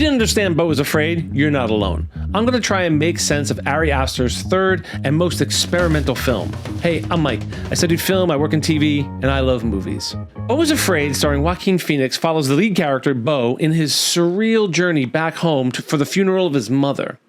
didn't understand Beau was afraid, you're not alone. I'm going to try and make sense of Ari Aster's third and most experimental film. Hey, I'm Mike. I studied film, I work in TV, and I love movies. Beau was Afraid, starring Joaquin Phoenix, follows the lead character, Beau, in his surreal journey back home for the funeral of his mother.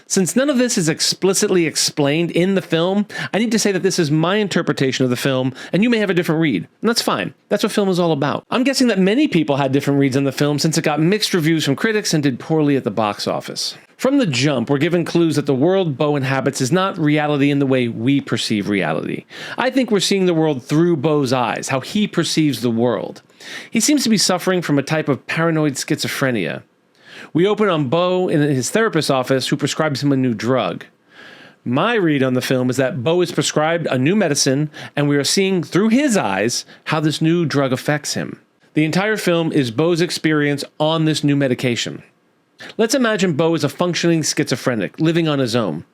Since none of this is explicitly explained in the film, I need to say that this is my interpretation of the film, and you may have a different read. And that's fine. That's what film is all about. I'm guessing that many people had different reads on the film since it got mixed reviews from critics and did poorly at the box office. From the jump, we're given clues that the world Beau inhabits is not reality in the way we perceive reality. I think we're seeing the world through Beau's eyes, how he perceives the world. He seems to be suffering from a type of paranoid schizophrenia. We open on Beau in his therapist's office, who prescribes him a new drug. My read on the film is that Beau is prescribed a new medicine, and we are seeing through his eyes how this new drug affects him. The entire film is Beau's experience on this new medication. Let's imagine Beau is a functioning schizophrenic, living on his own.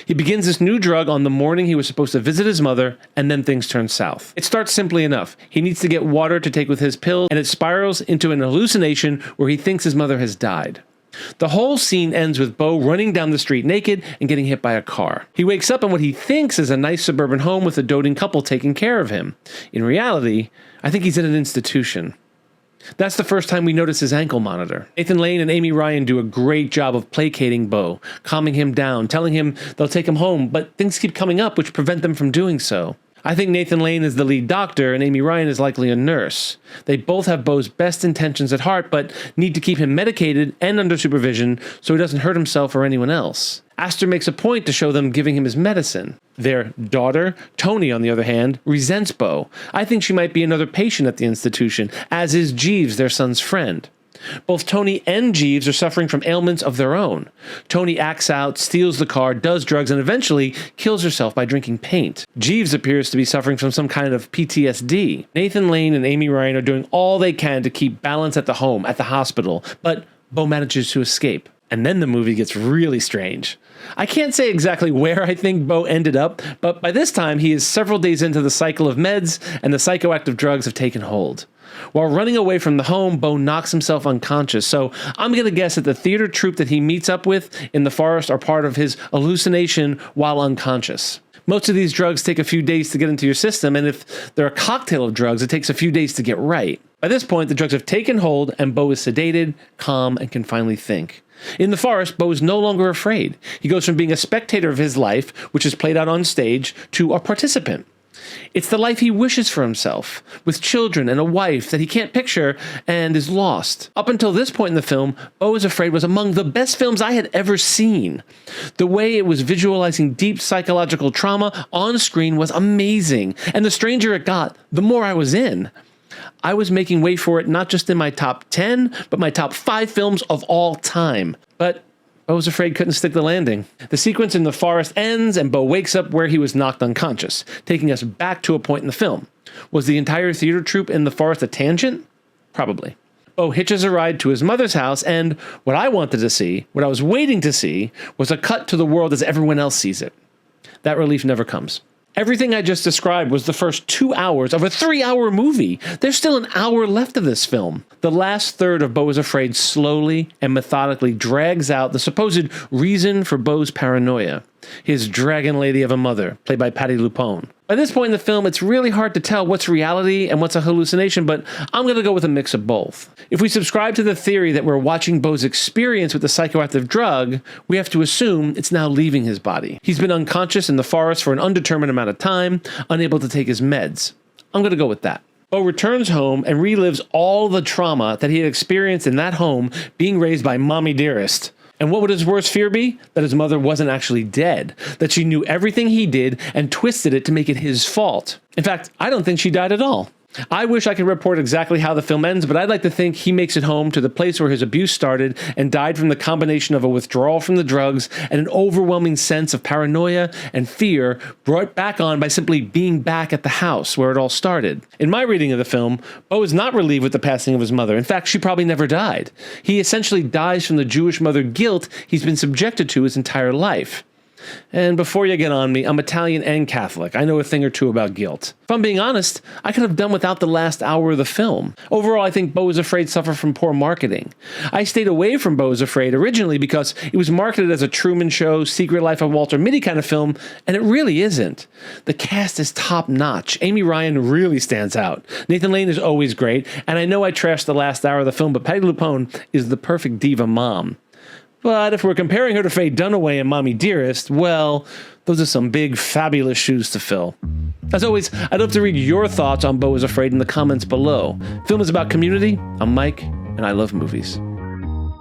He begins this new drug on the morning he was supposed to visit his mother, and then things turn south. It starts simply enough. He needs to get water to take with his pill, and it spirals into an hallucination where he thinks his mother has died. The whole scene ends with Beau running down the street naked and getting hit by a car. He wakes up in what he thinks is a nice suburban home with a doting couple taking care of him. In reality, I think he's in an institution. That's the first time we notice his ankle monitor. Nathan Lane and Amy Ryan do a great job of placating Beau, calming him down, telling him they'll take him home, but things keep coming up which prevent them from doing so. I think Nathan Lane is the lead doctor and Amy Ryan is likely a nurse. They both have Beau's best intentions at heart, but need to keep him medicated and under supervision so he doesn't hurt himself or anyone else. Aster makes a point to show them giving him his medicine. Their daughter, Tony, on the other hand, resents Beau. I think she might be another patient at the institution, as is Jeeves, their son's friend. Both Tony and Jeeves are suffering from ailments of their own. Tony acts out, steals the car, does drugs, and eventually kills herself by drinking paint. Jeeves appears to be suffering from some kind of PTSD. Nathan Lane and Amy Ryan are doing all they can to keep balance at the home, at the hospital, but Beau manages to escape. And then the movie gets really strange. I can't say exactly where I think Beau ended up, but by this time he is several days into the cycle of meds and the psychoactive drugs have taken hold. While running away from the home, Beau knocks himself unconscious, so I'm going to guess that the theater troupe that he meets up with in the forest are part of his hallucination while unconscious. Most of these drugs take a few days to get into your system, and if they're a cocktail of drugs, it takes a few days to get right. By this point, the drugs have taken hold, and Beau is sedated, calm, and can finally think. In the forest, Beau is no longer afraid. He goes from being a spectator of his life, which is played out on stage, to a participant. It's the life he wishes for himself, with children and a wife that he can't picture and is lost. Up until this point in the film, Beau is Afraid was among the best films I had ever seen. The way it was visualizing deep psychological trauma on screen was amazing, and the stranger it got, the more I was in. I was making way for it not just in my top 10, but my top 5 films of all time. But Beau was Afraid couldn't stick the landing. The sequence in the forest ends and Beau wakes up where he was knocked unconscious, taking us back to a point in the film. Was the entire theater troupe in the forest a tangent? Probably. Beau hitches a ride to his mother's house, and what I wanted to see, what I was waiting to see, was a cut to the world as everyone else sees it. That relief never comes. Everything I just described was the first 2 hours of a 3-hour movie. There's still an hour left of this film. The last third of Beau is Afraid slowly and methodically drags out the supposed reason for Beau's paranoia. His dragon lady of a mother, played by Patti LuPone. By this point in the film, it's really hard to tell what's reality and what's a hallucination, but I'm going to go with a mix of both. If we subscribe to the theory that we're watching Beau's experience with the psychoactive drug, we have to assume it's now leaving his body. He's been unconscious in the forest for an undetermined amount of time, unable to take his meds. I'm going to go with that. Beau returns home and relives all the trauma that he had experienced in that home, being raised by Mommy Dearest. And what would his worst fear be? That his mother wasn't actually dead. That she knew everything he did and twisted it to make it his fault. In fact, I don't think she died at all. I wish I could report exactly how the film ends, but I'd like to think he makes it home to the place where his abuse started and died from the combination of a withdrawal from the drugs and an overwhelming sense of paranoia and fear brought back on by simply being back at the house where it all started. In my reading of the film, Beau is not relieved with the passing of his mother. In fact, she probably never died. He essentially dies from the Jewish mother guilt he's been subjected to his entire life. And before you get on me, I'm Italian and Catholic. I know a thing or two about guilt. If I'm being honest, I could have done without the last hour of the film. Overall, I think Beau is Afraid suffered from poor marketing. I stayed away from Beau is Afraid originally because it was marketed as a Truman Show, Secret Life of Walter Mitty kind of film, and it really isn't. The cast is top-notch. Amy Ryan really stands out. Nathan Lane is always great, and I know I trashed the last hour of the film, but Patti LuPone is the perfect diva mom. But if we're comparing her to Faye Dunaway and Mommy Dearest, well, those are some big, fabulous shoes to fill. As always, I'd love to read your thoughts on Beau is Afraid in the comments below. Film is about community. I'm Mike, and I love movies.